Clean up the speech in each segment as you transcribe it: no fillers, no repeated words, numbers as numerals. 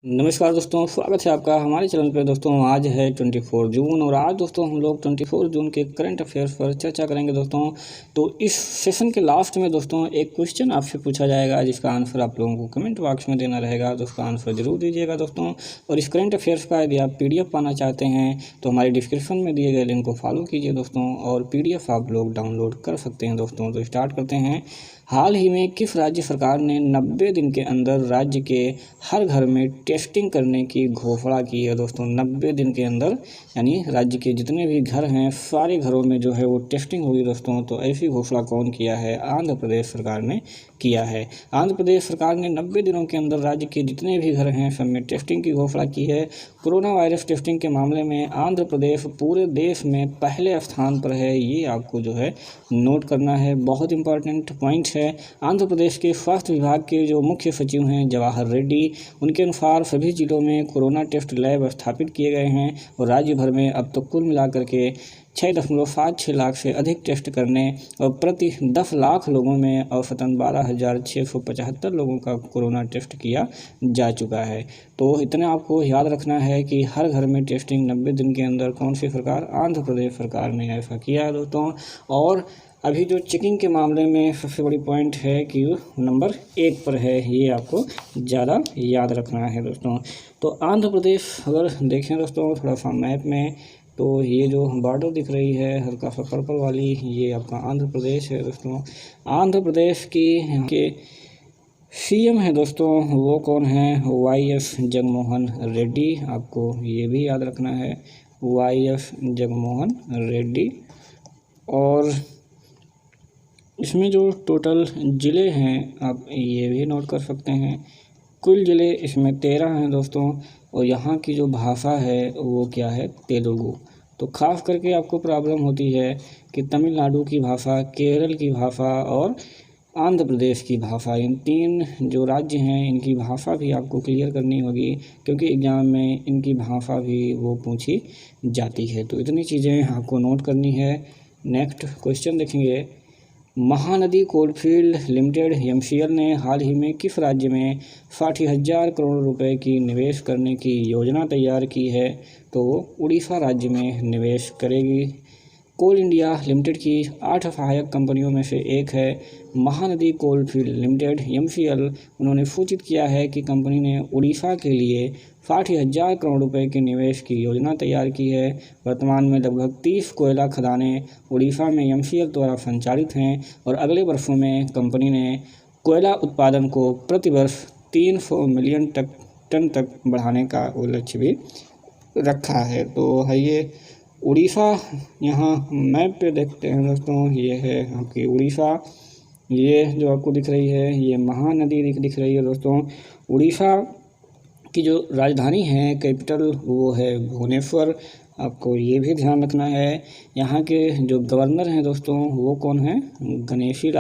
नमस्कार दोस्तों, स्वागत है आपका हमारे चैनल पे। दोस्तों आज है 24 जून और आज दोस्तों हम लोग 24 जून के करंट अफेयर्स पर चर्चा करेंगे दोस्तों। तो इस सेशन के लास्ट में दोस्तों एक क्वेश्चन आपसे पूछा जाएगा जिसका आंसर आप लोगों को कमेंट बॉक्स में देना रहेगा, तो उसका आंसर जरूर दीजिएगा दोस्तों। और इस करंट अफेयर्स का यदि आप PDF पाना चाहते हैं तो हमारे डिस्क्रिप्शन में दिए गए लिंक को फॉलो कीजिए दोस्तों, और PDF आप लोग डाउनलोड कर सकते हैं दोस्तों। तो स्टार्ट करते हैं। हाल ही में किस राज्य सरकार ने 90 दिन के अंदर राज्य के हर घर में टेस्टिंग करने की घोषणा की है दोस्तों? 90 दिन के अंदर यानी राज्य के जितने भी घर हैं सारे घरों में जो है वो टेस्टिंग होगी दोस्तों। तो ऐसी घोषणा कौन किया है? आंध्र प्रदेश सरकार ने किया है। आंध्र प्रदेश सरकार ने 90 दिनों के अंदर राज्य के जितने भी घर हैं सब में टेस्टिंग की घोषणा की है। कोरोना वायरस टेस्टिंग के मामले में आंध्र प्रदेश पूरे देश में पहले स्थान पर है, ये आपको जो है नोट करना है, बहुत इंपॉर्टेंट पॉइंट है। आंध्र प्रदेश के स्वास्थ्य विभाग के जो मुख्य सचिव हैं जवाहर रेड्डी, उनके अनुसार सभी जिलों में कोरोना टेस्ट लैब स्थापित किए गए हैं और राज्य भर में अब तक कुल मिलाकर के 6.76 लाख से अधिक टेस्ट करने और प्रति 10 लाख लोगों में औसतन 12,675 लोगों का कोरोना टेस्ट किया जा चुका है। तो इतना आपको याद रखना है कि हर घर में टेस्टिंग 90 दिन के अंदर कौन सी सरकार? आंध्र प्रदेश सरकार ने ऐसा किया है दोस्तों। और अभी जो चेकिंग के मामले में सबसे बड़ी पॉइंट है कि नंबर 1 पर है, ये आपको ज़्यादा याद रखना है दोस्तों। तो आंध्र प्रदेश अगर देखें दोस्तों थोड़ा सा मैप में, तो ये जो बॉर्डर दिख रही है हल्का सा पर्पल वाली, ये आपका आंध्र प्रदेश है दोस्तों। आंध्र प्रदेश की के CM है दोस्तों, वो कौन है? YS जगनमोहन रेड्डी, आपको ये भी याद रखना है, YS जगनमोहन रेड्डी। और इसमें जो टोटल ज़िले हैं आप ये भी नोट कर सकते हैं। कुल ज़िले इसमें 13 हैं दोस्तों, और यहाँ की जो भाषा है वो क्या है? तेलुगु। तो खास करके आपको प्रॉब्लम होती है कि तमिलनाडु की भाषा, केरल की भाषा और आंध्र प्रदेश की भाषा, इन 3 जो राज्य हैं इनकी भाषा भी आपको क्लियर करनी होगी, क्योंकि एग्ज़ाम में इनकी भाषा भी वो पूछी जाती है। तो इतनी चीज़ें आपको नोट करनी है। नेक्स्ट क्वेश्चन देखेंगे। महानदी कोलफील्ड लिमिटेड MCL ने हाल ही में किस राज्य में 60,000 करोड़ रुपए की निवेश करने की योजना तैयार की है? तो उड़ीसा राज्य में निवेश करेगी। कोल इंडिया लिमिटेड की 8 सहायक कंपनियों में से एक है महानदी कोलफील्ड लिमिटेड MCL। उन्होंने सूचित किया है कि कंपनी ने उड़ीसा के लिए 60,000 करोड़ रुपए के निवेश की योजना तैयार की है। वर्तमान में लगभग 30 कोयला खदानें उड़ीसा में MCL द्वारा संचालित हैं और अगले वर्षों में कंपनी ने कोयला उत्पादन को प्रति वर्ष 300 मिलियन टन तक बढ़ाने का लक्ष्य भी रखा है। तो है ये उड़ीसा, यहाँ मैप पे देखते हैं दोस्तों, ये है आपकी उड़ीसा। ये जो आपको दिख रही है ये महानदी दिख रही है दोस्तों। उड़ीसा की जो राजधानी है, कैपिटल, वो है भुवनेश्वर। आपको ये भी ध्यान रखना है। यहाँ के जो गवर्नर हैं दोस्तों वो कौन है? गणेशी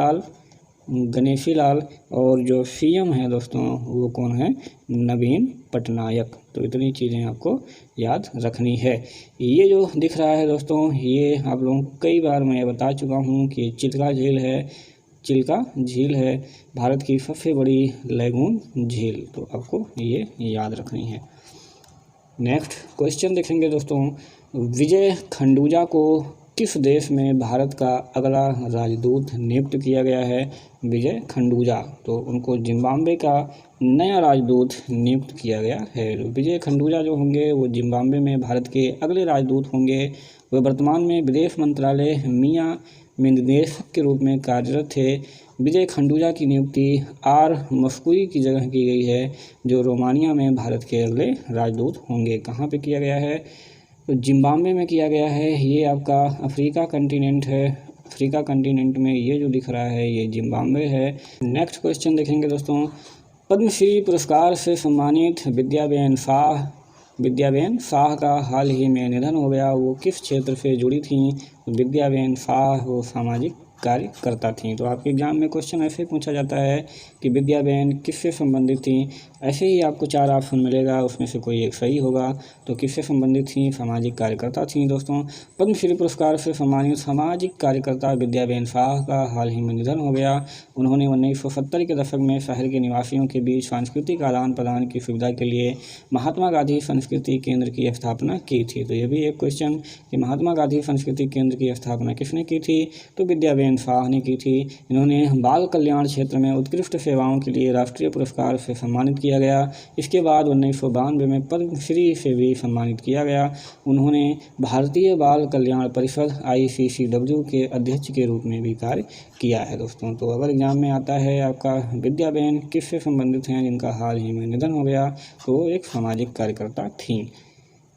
लाल। और जो CM है दोस्तों वो कौन है? नवीन पटनायक। तो इतनी चीज़ें आपको याद रखनी है। ये जो दिख रहा है दोस्तों, ये आप लोगों को कई बार मैं बता चुका हूँ कि चिल्का झील है भारत की सबसे बड़ी लैगून झील। तो आपको ये याद रखनी है। नेक्स्ट क्वेश्चन देखेंगे दोस्तों। विजय खंडूजा को किस देश में भारत का अगला राजदूत नियुक्त किया गया है? विजय खंडूजा, तो उनको जिम्बाब्वे का नया राजदूत नियुक्त किया गया है। विजय खंडूजा जो होंगे वो जिम्बाब्वे में भारत के अगले राजदूत होंगे। वे वर्तमान में विदेश मंत्रालय मियां में निदेशक के रूप में कार्यरत थे। विजय खंडूजा की नियुक्ति R मस्कुई की जगह की गई है, जो रोमानिया में भारत के अगले राजदूत होंगे। कहाँ पे किया गया है? तो जिम्बाब्वे में किया गया है। ये आपका अफ्रीका कंटिनेंट है। अफ्रीका कंटिनेंट में ये जो दिख रहा है ये जिम्बाब्वे है। नेक्स्ट क्वेश्चन देखेंगे दोस्तों। पद्मश्री पुरस्कार से सम्मानित विद्याबेन शाह का हाल ही में निधन हो गया। वो किस क्षेत्र से जुड़ी थी? विद्याबेन शाह वो सामाजिक कार्यकर्ता थीं। तो आपके एग्जाम में क्वेश्चन ऐसे पूछा जाता है कि विद्याबेन किससे संबंधित थीं। ऐसे ही आपको 4 ऑप्शन मिलेगा, उसमें से कोई एक सही होगा। तो किससे संबंधित थीं? सामाजिक कार्यकर्ता थीं दोस्तों। पद्मश्री पुरस्कार से सम्मानित सामाजिक कार्यकर्ता विद्याबेन शाह का हाल ही में निधन हो गया। उन्होंने 1970 के दशक में शहर के निवासियों के बीच सांस्कृतिक आदान प्रदान की सुविधा के लिए महात्मा गांधी संस्कृति केंद्र की स्थापना की थी। तो ये भी एक क्वेश्चन कि महात्मा गांधी संस्कृति केंद्र की स्थापना किसने की थी? तो विद्याबेन शाह ने की थी। इन्होंने बाल कल्याण क्षेत्र में उत्कृष्ट सेवाओं के लिए राष्ट्रीय पुरस्कार से सम्मानित किया गया। इसके बाद 1992 में पद्मश्री से भी सम्मानित किया गया। उन्होंने भारतीय बाल कल्याण परिषद ICCW के अध्यक्ष के रूप में भी कार्य किया है दोस्तों। तो अगर एग्जाम में आता है आपका विद्याबेन किससे संबंधित हैं जिनका हाल ही में निधन हो गया, तो एक सामाजिक कार्यकर्ता थीं।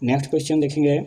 नेक्स्ट क्वेश्चन देखेंगे,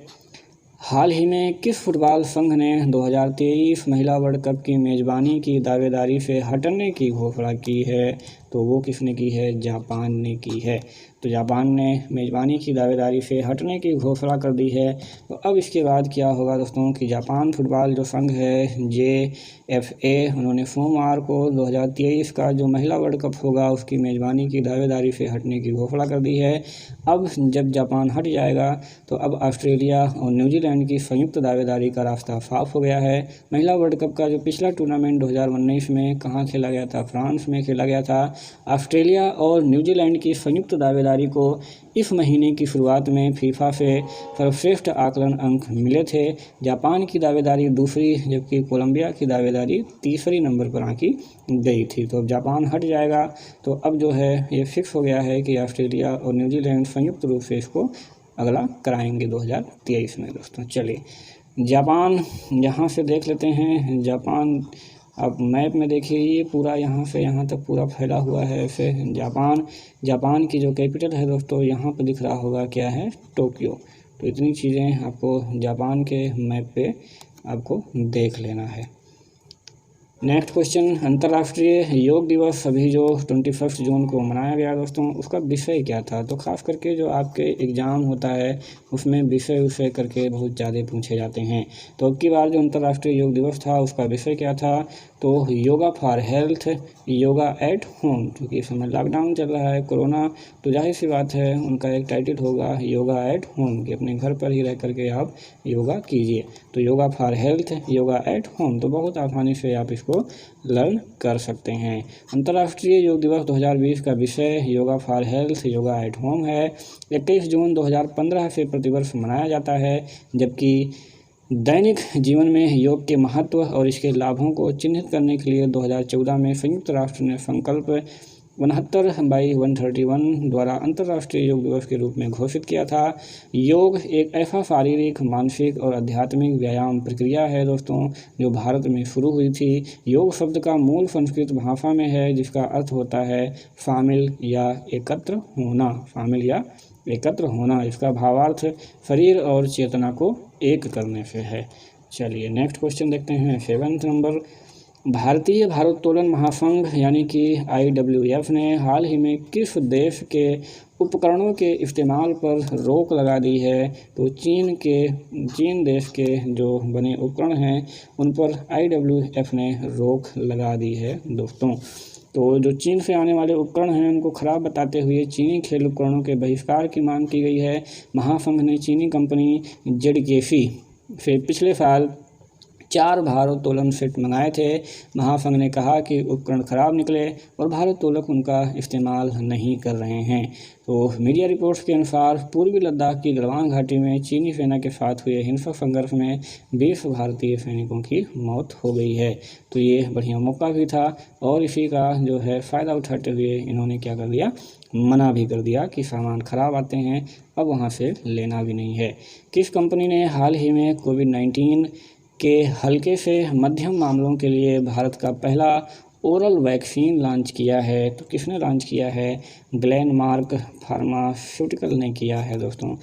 हाल ही में किस फुटबॉल संघ ने 2023 महिला वर्ल्ड कप की मेज़बानी की दावेदारी से हटने की घोषणा की है? तो वो किसने की है? जापान ने की है। तो जापान ने मेज़बानी की दावेदारी से हटने की घोषणा कर दी है। तो अब इसके बाद क्या होगा दोस्तों कि जापान फुटबॉल जो संघ है JFA, उन्होंने सोमवार को 2023 का जो महिला वर्ल्ड कप होगा उसकी मेज़बानी की दावेदारी से हटने की घोषणा कर दी है। अब जब जापान हट जाएगा तो अब ऑस्ट्रेलिया और न्यूजीलैंड की संयुक्त दावेदारी का रास्ता साफ हो गया है। महिला वर्ल्ड कप का जो पिछला टूर्नामेंट 2019 में कहाँ खेला गया था? फ्रांस में खेला गया था। ऑस्ट्रेलिया और न्यूजीलैंड की संयुक्त दावेदारी को इस महीने की शुरुआत में फीफा से सर्वश्रेष्ठ आकलन अंक मिले थे। जापान की दावेदारी दूसरी जबकि कोलंबिया की दावेदारी तीसरी नंबर पर आंकी गई थी। तो अब जापान हट जाएगा तो अब जो है ये फिक्स हो गया है कि ऑस्ट्रेलिया और न्यूजीलैंड संयुक्त रूप से इसको अगला कराएंगे 2023 में दोस्तों। चलिए जापान यहाँ से देख लेते हैं। जापान अब मैप में देखिए ये पूरा यहाँ से यहाँ तक पूरा फैला हुआ है ऐसे। जापान की जो कैपिटल है दोस्तों यहाँ पर दिख रहा होगा क्या है? टोक्यो। तो इतनी चीज़ें आपको जापान के मैप पे आपको देख लेना है। नेक्स्ट क्वेश्चन, अंतर्राष्ट्रीय योग दिवस अभी जो 21 जून को मनाया गया दोस्तों, उसका विषय क्या था? तो खास करके जो आपके एग्ज़ाम होता है उसमें विषय करके बहुत ज़्यादा पूछे जाते हैं। तो अब की बार जो अंतर्राष्ट्रीय योग दिवस था उसका विषय क्या था? तो yoga for health, yoga at home. क्योंकि इस समय लॉकडाउन चल रहा है कोरोना, तो जाहिर सी बात है उनका एक टाइटल होगा योगा एट होम, कि अपने घर पर ही रह करके आप योगा कीजिए। तो yoga for health, yoga at home, तो बहुत आसानी से आप इसको लर्न कर सकते हैं। अंतर्राष्ट्रीय योग दिवस 2020 का विषय yoga for health, yoga at home है। 21 जून 2015 से प्रतिवर्ष मनाया जाता है। जबकि दैनिक जीवन में योग के महत्व और इसके लाभों को चिन्हित करने के लिए 2014 में संयुक्त राष्ट्र ने संकल्प 69/131 द्वारा अंतर्राष्ट्रीय योग दिवस के रूप में घोषित किया था। योग एक ऐसा शारीरिक, मानसिक और आध्यात्मिक व्यायाम प्रक्रिया है दोस्तों जो भारत में शुरू हुई थी। योग शब्द का मूल संस्कृत भाषा में है जिसका अर्थ होता है शामिल या एकत्र होना। शामिल या एकत्र होना, इसका भावार्थ शरीर और चेतना को एक करने से है। चलिए नेक्स्ट क्वेश्चन देखते हैं। 7वां नंबर, भारतीय भारोत्तोलन महासंघ यानी कि IWF ने हाल ही में किस देश के उपकरणों के इस्तेमाल पर रोक लगा दी है? तो चीन देश के जो बने उपकरण हैं उन पर IWF ने रोक लगा दी है दोस्तों। तो जो चीन से आने वाले उपकरण हैं उनको खराब बताते हुए चीनी खेल उपकरणों के बहिष्कार की मांग की गई है। महासंघ ने चीनी कंपनी ZKC से पिछले साल 4 भारोत्तोलन सेट मंगाए थे। महासंघ ने कहा कि उपकरण खराब निकले और भारोत्तोलक उनका इस्तेमाल नहीं कर रहे हैं। तो मीडिया रिपोर्ट्स के अनुसार पूर्वी लद्दाख की गलवान घाटी में चीनी सेना के साथ हुए हिंसक संघर्ष में 20 भारतीय सैनिकों की मौत हो गई है। तो ये बढ़िया मौका भी था और इसी का जो है फ़ायदा उठाते हुए इन्होंने क्या कर दिया? मना भी कर दिया कि सामान ख़राब आते हैं, अब वहाँ से लेना भी नहीं है। किस कंपनी ने हाल ही में कोविड-19 के हल्के से मध्यम मामलों के लिए भारत का पहला ओरल वैक्सीन लॉन्च किया है? तो किसने लॉन्च किया है? ग्लेनमार्क फार्मास्यूटिकल ने किया है दोस्तों।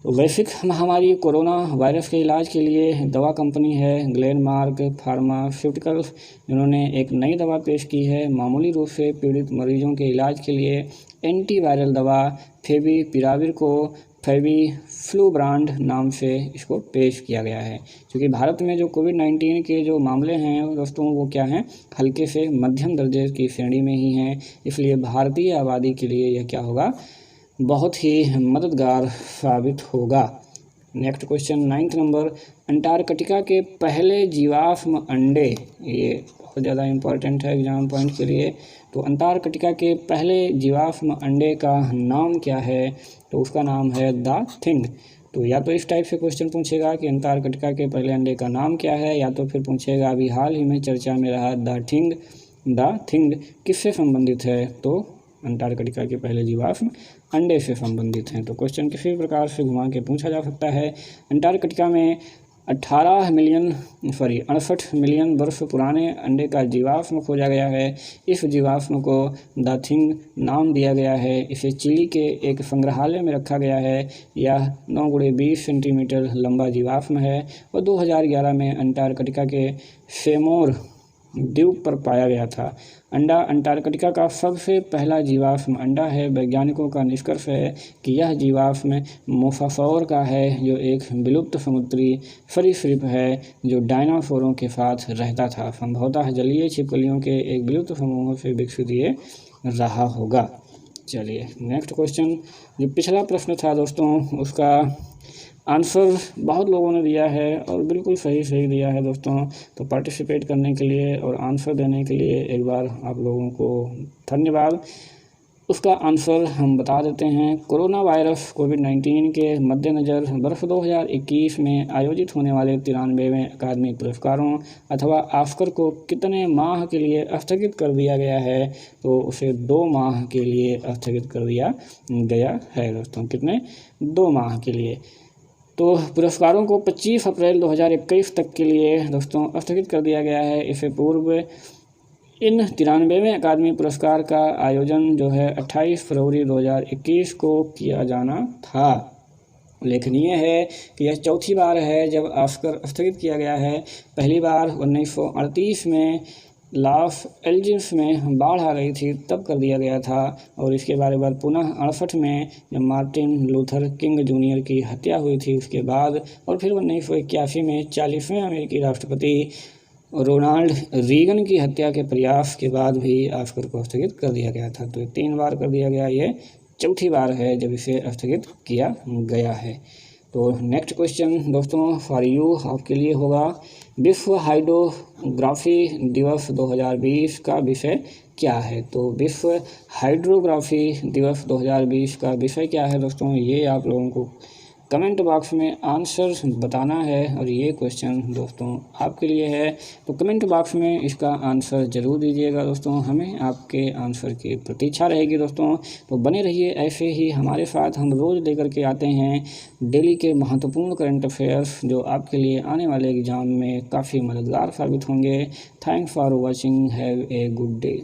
तो वैश्विक महामारी कोरोना वायरस के इलाज के लिए दवा कंपनी है ग्लेनमार्क फार्मास्यूटिकल। इन्होंने एक नई दवा पेश की है। मामूली रूप से पीड़ित मरीजों के इलाज के लिए एंटीवायरल दवा फेविपिराविर को फेविफ्लू ब्रांड नाम से इसको पेश किया गया है, क्योंकि भारत में जो कोविड-19 के जो मामले हैं दोस्तों वो क्या हैं, हल्के से मध्यम दर्जे की श्रेणी में ही हैं, इसलिए भारतीय आबादी के लिए यह क्या होगा, बहुत ही मददगार साबित होगा। Next question 9th number, Antarctica के पहले जीवाश्म अंडे, ये बहुत ज़्यादा इम्पोर्टेंट है एग्जाम पॉइंट के लिए। तो अंटार्कटिका के पहले जीवाश्म अंडे का नाम क्या है, तो उसका नाम है द थिंग। तो या तो इस टाइप से क्वेश्चन पूछेगा कि अंटार्कटिका के पहले अंडे का नाम क्या है, या तो फिर पूछेगा अभी हाल ही में चर्चा में रहा द थिंग किससे संबंधित है, तो अंटार्कटिका के पहले जीवाश्म अंडे से संबंधित हैं। तो क्वेश्चन किसी प्रकार से घुमा के पूछा जा सकता है। अंटार्कटिका में 68 मिलियन वर्ष पुराने अंडे का जीवाश्म खोजा गया है। इस जीवाश्म को द थिंग नाम दिया गया है। इसे चिली के एक संग्रहालय में रखा गया है। यह 9x20 सेंटीमीटर लंबा जीवाश्म है और 2011 में अंटार्कटिका के सेमोर द्वीप पर पाया गया था। अंडा अंटार्कटिका का सबसे पहला जीवाश्म अंडा है। वैज्ञानिकों का निष्कर्ष है कि यह जीवाश्म मोसासौर का है, जो एक विलुप्त समुद्री सरीसृप है जो डायनासोरों के साथ रहता था। संभवतः जलीय छिपकलियों के एक विलुप्त समूह से विकसित ये रहा होगा। चलिए नेक्स्ट क्वेश्चन, जो पिछला प्रश्न था दोस्तों उसका आंसर बहुत लोगों ने दिया है और बिल्कुल सही सही दिया है दोस्तों। तो पार्टिसिपेट करने के लिए और आंसर देने के लिए एक बार आप लोगों को धन्यवाद। उसका आंसर हम बता देते हैं। कोरोना वायरस कोविड-19 के मद्देनज़र वर्ष 2021 में आयोजित होने वाले 93वें अकादमी पुरस्कारों अथवा ऑस्कर को कितने माह के लिए स्थगित कर दिया गया है, तो उसे 2 माह के लिए स्थगित कर दिया गया है दोस्तों। कितने? 2 माह के लिए। तो पुरस्कारों को 25 अप्रैल 2021 तक के लिए दोस्तों स्थगित कर दिया गया है। इससे पूर्व इन 93वें अकादमी पुरस्कार का आयोजन जो है 28 फरवरी 2021 को किया जाना था। उल्लेखनीय है कि यह चौथी बार है जब ऑस्कर स्थगित किया गया है। पहली बार 1938 में लॉस एंजिल्स में बाढ़ आ गई थी, तब कर दिया गया था। और इसके बाद पुनः 68 में जब मार्टिन लूथर किंग जूनियर की हत्या हुई थी उसके बाद, और फिर 1981 में 40वें अमेरिकी राष्ट्रपति रोनाल्ड रीगन की हत्या के प्रयास के बाद भी ऑस्कर को स्थगित कर दिया गया था। तो 3 बार कर दिया गया, ये चौथी बार है जब इसे स्थगित किया गया है। तो नेक्स्ट क्वेश्चन दोस्तों फॉर यू आपके लिए होगा, विश्व हाइड्रोग्राफी दिवस 2020 का विषय क्या है। तो विश्व हाइड्रोग्राफी दिवस 2020 का विषय क्या है दोस्तों, ये आप लोगों को कमेंट बॉक्स में आंसर बताना है। और ये क्वेश्चन दोस्तों आपके लिए है, तो कमेंट बॉक्स में इसका आंसर ज़रूर दीजिएगा दोस्तों। हमें आपके आंसर की प्रतीक्षा रहेगी दोस्तों। तो बने रहिए ऐसे ही हमारे साथ, हम रोज़ लेकर के आते हैं डेली के महत्वपूर्ण करंट अफेयर्स, जो आपके लिए आने वाले एग्ज़ाम में काफ़ी मददगार साबित होंगे। Thanks for watching, have a good day.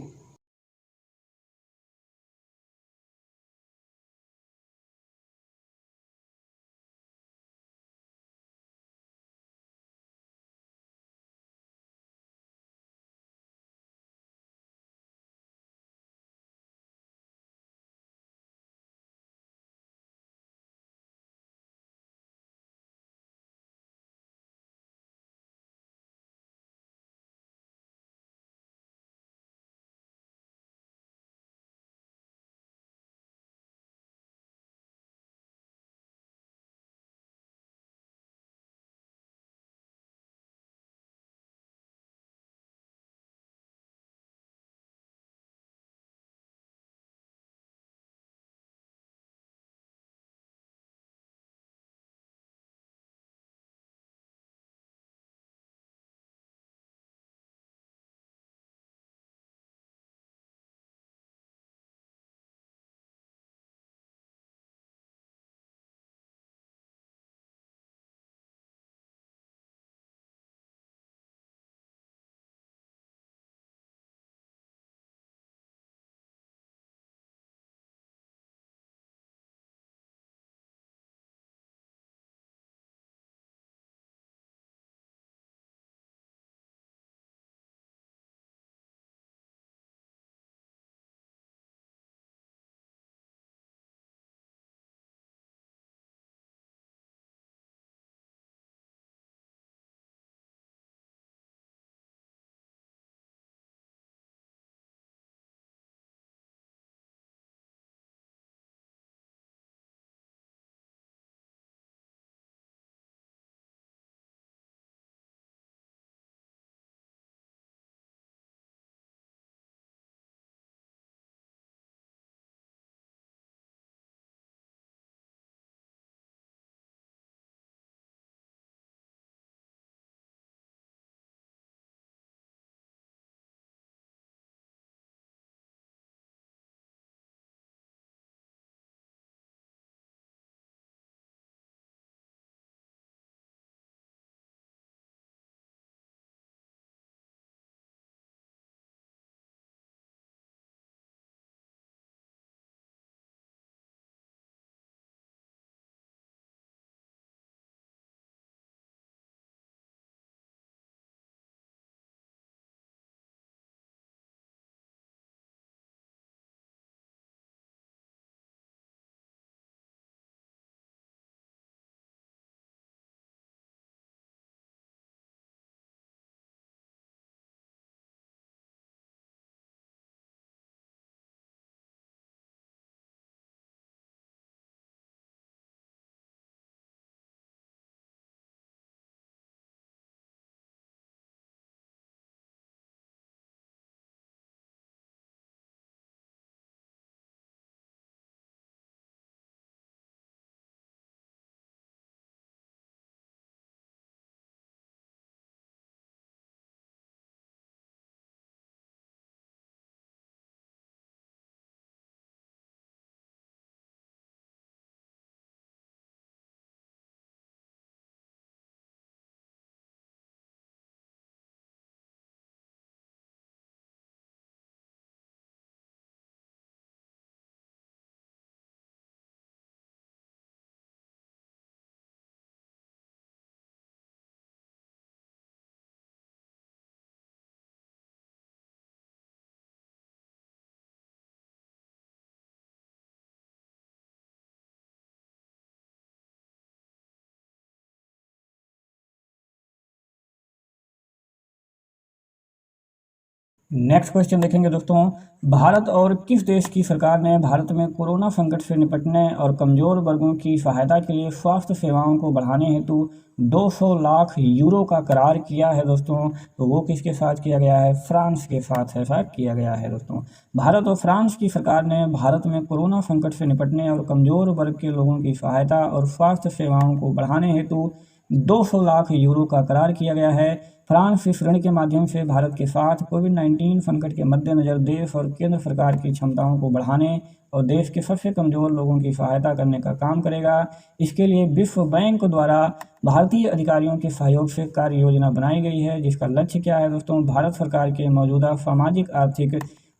Next question देखेंगे दोस्तों, भारत और किस देश की सरकार ने भारत में कोरोना संकट से निपटने और कमजोर वर्गों की सहायता के लिए स्वास्थ्य सेवाओं को बढ़ाने हेतु 200 लाख यूरो का करार किया है दोस्तों? तो वो किसके साथ किया गया है? फ्रांस के साथ ऐसा किया गया है दोस्तों। भारत और फ्रांस की सरकार ने भारत में कोरोना संकट से निपटने और कमजोर वर्ग के लोगों की सहायता और स्वास्थ्य सेवाओं को बढ़ाने हेतु 200 लाख यूरो का करार किया गया है। फ्रांस इस ऋण के माध्यम से भारत के साथ कोविड-19 संकट के मद्देनजर देश और केंद्र सरकार की क्षमताओं को बढ़ाने और देश के सबसे कमजोर लोगों की सहायता करने का काम करेगा। इसके लिए विश्व बैंक द्वारा भारतीय अधिकारियों के सहयोग से कार्य योजना बनाई गई है, जिसका लक्ष्य क्या है दोस्तों? भारत सरकार के मौजूदा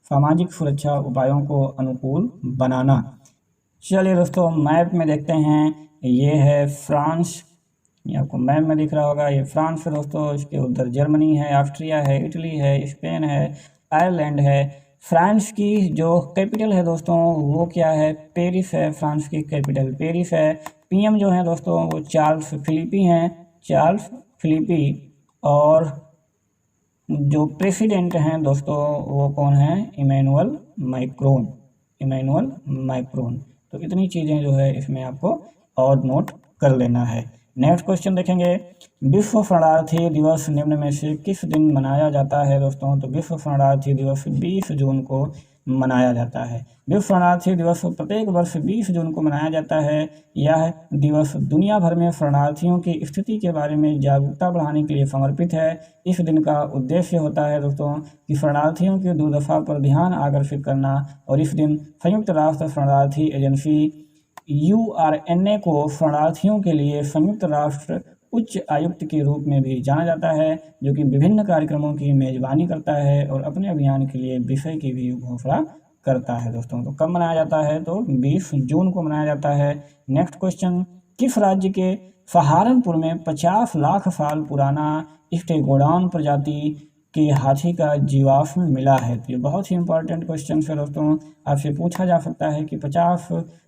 सामाजिक सुरक्षा उपायों को अनुकूल बनाना। चलिए दोस्तों, मैप में देखते हैं। ये है फ्रांस, ये आपको मैप में दिख रहा होगा, ये फ्रांस है दोस्तों। इसके उधर जर्मनी है, ऑस्ट्रिया है, इटली है, स्पेन है, आयरलैंड है। फ्रांस की जो कैपिटल है दोस्तों वो क्या है? पेरिस है। फ्रांस की कैपिटल पेरिस है। पीएम जो है दोस्तों वो चार्ल्स फिलिपी हैं, चार्ल्स फिलिपी। और जो प्रेसिडेंट हैं दोस्तों वो कौन है? Emmanuel Macron, Emmanuel Macron. तो इतनी चीज़ें जो है इसमें आपको और नोट कर लेना है। नेक्स्ट क्वेश्चन देखेंगे, विश्व शरणार्थी दिवस निम्न में से किस दिन मनाया जाता है दोस्तों? तो विश्व शरणार्थी दिवस 20 जून को मनाया जाता है। विश्व शरणार्थी दिवस प्रत्येक वर्ष 20 जून को मनाया जाता है। यह दिवस दुनिया भर में शरणार्थियों की स्थिति के बारे में जागरूकता बढ़ाने के लिए समर्पित है। इस दिन का उद्देश्य होता है दोस्तों कि शरणार्थियों की दुर्दशा पर ध्यान आकर्षित करना। और इस दिन संयुक्त राष्ट्र शरणार्थी एजेंसी UNRWA को शरणार्थियों के लिए संयुक्त राष्ट्र उच्च आयुक्त के रूप में भी जाना जाता है, जो कि विभिन्न कार्यक्रमों की मेजबानी करता है और अपने अभियान के लिए विषय की भी घोषणा करता है दोस्तों। तो कब मनाया जाता है? तो 20 जून को मनाया जाता है। नेक्स्ट क्वेश्चन, किस राज्य के सहारनपुर में 50 लाख साल पुराना स्टेगोडॉन प्रजाति के हाथी का जीवाश्म मिला है? तो ये बहुत ही इंपॉर्टेंट क्वेश्चन है दोस्तों। आपसे पूछा जा सकता है कि 50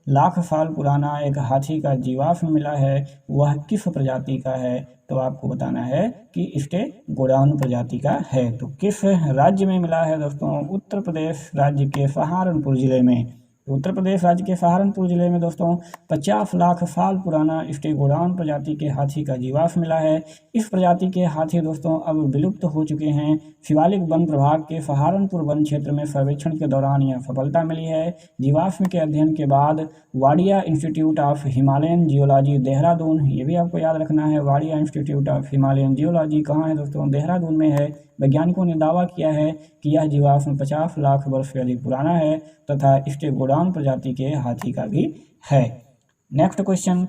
लाख साल पुराना एक हाथी का जीवाश्म मिला है, वह किस प्रजाति का है? तो आपको बताना है कि स्टेगोडॉन प्रजाति का है। तो किस राज्य में मिला है दोस्तों? उत्तर प्रदेश राज्य के सहारनपुर जिले में। उत्तर प्रदेश राज्य के सहारनपुर जिले में दोस्तों 50 लाख साल पुराना स्टेगोडॉन प्रजाति के हाथी का जीवाश्म मिला है। इस प्रजाति के हाथी दोस्तों अब विलुप्त हो चुके हैं। शिवालिक वन प्रभाग के सहारनपुर वन क्षेत्र में सर्वेक्षण के दौरान यह सफलता मिली है। जीवाश्म के अध्ययन के बाद Wadia institute of Himalayan geology Dehradun, ये भी आपको याद रखना है, Wadia institute of Himalayan geology कहाँ है दोस्तों? देहरादून में है। वैज्ञानिकों ने दावा किया है कि यह जीवाश्म 50 लाख वर्ष से अधिक पुराना है तथा स्टेगोडॉन प्रजाति के हाथी का भी है। नेक्स्ट क्वेश्चन,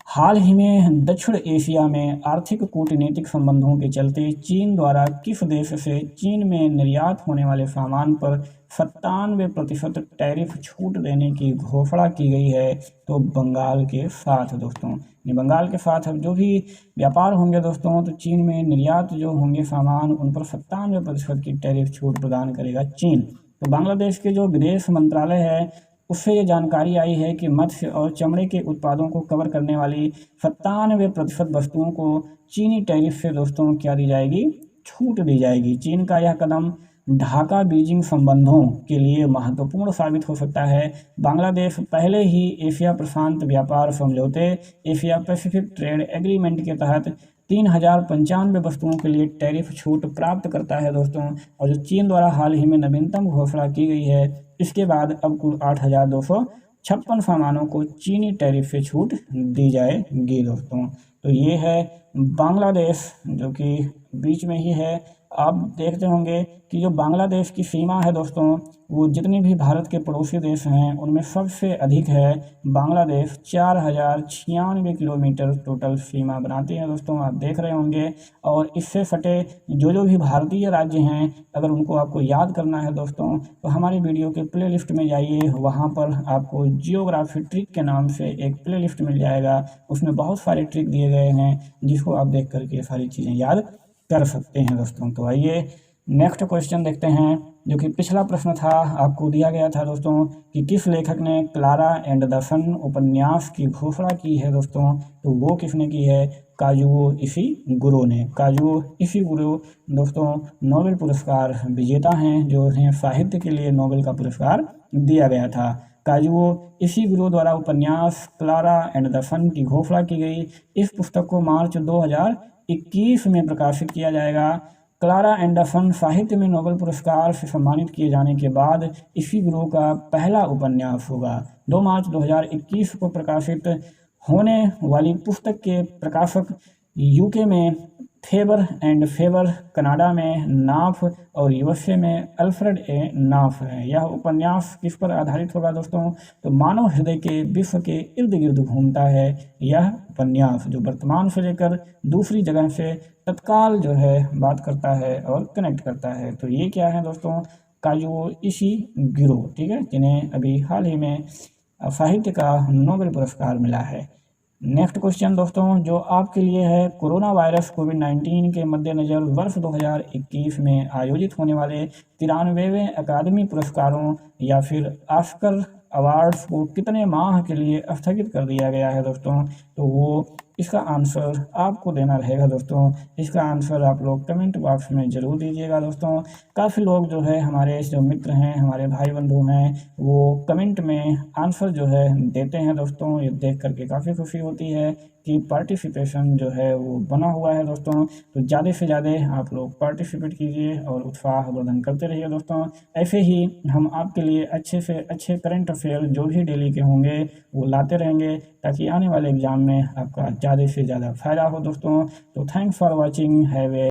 हाल ही में दक्षिण एशिया में आर्थिक कूटनीतिक संबंधों के चलते चीन द्वारा किस देश से चीन में निर्यात होने वाले सामान पर 97% टैरिफ छूट देने की घोषणा की गई है? तो बंगाल के साथ दोस्तों, बंगाल के साथ अब जो भी व्यापार होंगे दोस्तों, तो चीन में निर्यात जो होंगे सामान उन पर 97% की टैरिफ छूट प्रदान करेगा चीन। तो बांग्लादेश के जो विदेश मंत्रालय है उससे ये जानकारी आई है कि मत्स्य और चमड़े के उत्पादों को कवर करने वाली 97% वस्तुओं को चीनी टैरिफ से दोस्तों क्या दी जाएगी? छूट दी जाएगी। चीन का यह कदम ढाका बीजिंग संबंधों के लिए महत्वपूर्ण साबित हो सकता है। बांग्लादेश पहले ही एशिया प्रशांत व्यापार समझौते एशिया पैसिफिक ट्रेड एग्रीमेंट के तहत 3095 वस्तुओं के लिए टैरिफ छूट प्राप्त करता है दोस्तों। और जो चीन द्वारा हाल ही में नवीनतम घोषणा की गई है, इसके बाद अब कुल 8256 सामानों को चीनी टैरिफ से छूट दी जाएगी दोस्तों। तो ये है बांग्लादेश जो कि बीच में ही है। आप देखते होंगे कि जो बांग्लादेश की सीमा है दोस्तों, वो जितने भी भारत के पड़ोसी देश हैं उनमें सबसे अधिक है। बांग्लादेश 4096 किलोमीटर टोटल सीमा बनाती है दोस्तों, आप देख रहे होंगे। और इससे सटे जो भी भारतीय राज्य हैं, अगर उनको आपको याद करना है दोस्तों, तो हमारी वीडियो के प्लेलिस्ट में जाइए, वहाँ पर आपको जियोग्राफी ट्रिक के नाम से एक प्लेलिस्ट मिल जाएगा। उसमें बहुत सारे ट्रिक दिए गए हैं जिसको आप देख करके सारी चीज़ें याद कर सकते हैं दोस्तों। तो आइए नेक्स्ट क्वेश्चन देखते हैं। जो कि पिछला प्रश्न था, आपको दिया गया था दोस्तों कि किस लेखक ने क्लारा एंड द सन उपन्यास की घोषणा की है दोस्तों, तो वो किसने की है, काजुओ इशिगुरो ने। काजुओ इशिगुरो दोस्तों नोबेल पुरस्कार विजेता हैं, जो उन्हें साहित्य के लिए नोबेल का पुरस्कार दिया गया था। काजुओ इशिगुरो द्वारा उपन्यास क्लारा एंड द सन की घोषणा की गई। इस पुस्तक को मार्च 2021 में प्रकाशित किया जाएगा। क्लारा एंड द सन साहित्य में नोबेल पुरस्कार से सम्मानित किए जाने के बाद इशिगुरो का पहला उपन्यास होगा। 2 मार्च 2021 को प्रकाशित होने वाली पुस्तक के प्रकाशक यूके में फेबर एंड फेबर, कनाडा में नाफ और यूएसए में अल्फ्रेड ए नाफ है। यह उपन्यास किस पर आधारित होगा दोस्तों, तो मानव हृदय के विश्व के इर्द गिर्द घूमता है यह उपन्यास, जो वर्तमान से लेकर दूसरी जगह से तत्काल जो है बात करता है और कनेक्ट करता है। तो ये क्या है दोस्तों, काजुओ इशिगुरो, ठीक है, जिन्हें अभी हाल ही में साहित्य का नोबेल पुरस्कार मिला है। नेक्स्ट क्वेश्चन दोस्तों जो आपके लिए है, कोरोना वायरस कोविड-19 के मद्देनज़र वर्ष 2021 में आयोजित होने वाले 93वें अकादमी पुरस्कारों या फिर ऑस्कर अवार्ड्स को कितने माह के लिए स्थगित कर दिया गया है दोस्तों, तो वो इसका आंसर आपको देना रहेगा दोस्तों। इसका आंसर आप लोग कमेंट बॉक्स में ज़रूर दीजिएगा दोस्तों। काफ़ी लोग जो है हमारे जो मित्र हैं, हमारे भाई बंधु हैं, वो कमेंट में आंसर जो है देते हैं दोस्तों। ये देख करके काफ़ी खुशी होती है कि पार्टिसिपेशन जो है वो बना हुआ है दोस्तों। तो ज़्यादा से ज़्यादा आप लोग पार्टिसिपेट कीजिए और उत्साह वर्धन करते रहिए दोस्तों। ऐसे ही हम आपके लिए अच्छे से अच्छे करंट अफेयर जो भी डेली के होंगे वो लाते रहेंगे, ताकि आने वाले एग्ज़ाम में आपका ज़्यादा से ज़्यादा फ़ायदा हो दोस्तों। तो thanks for watching, have a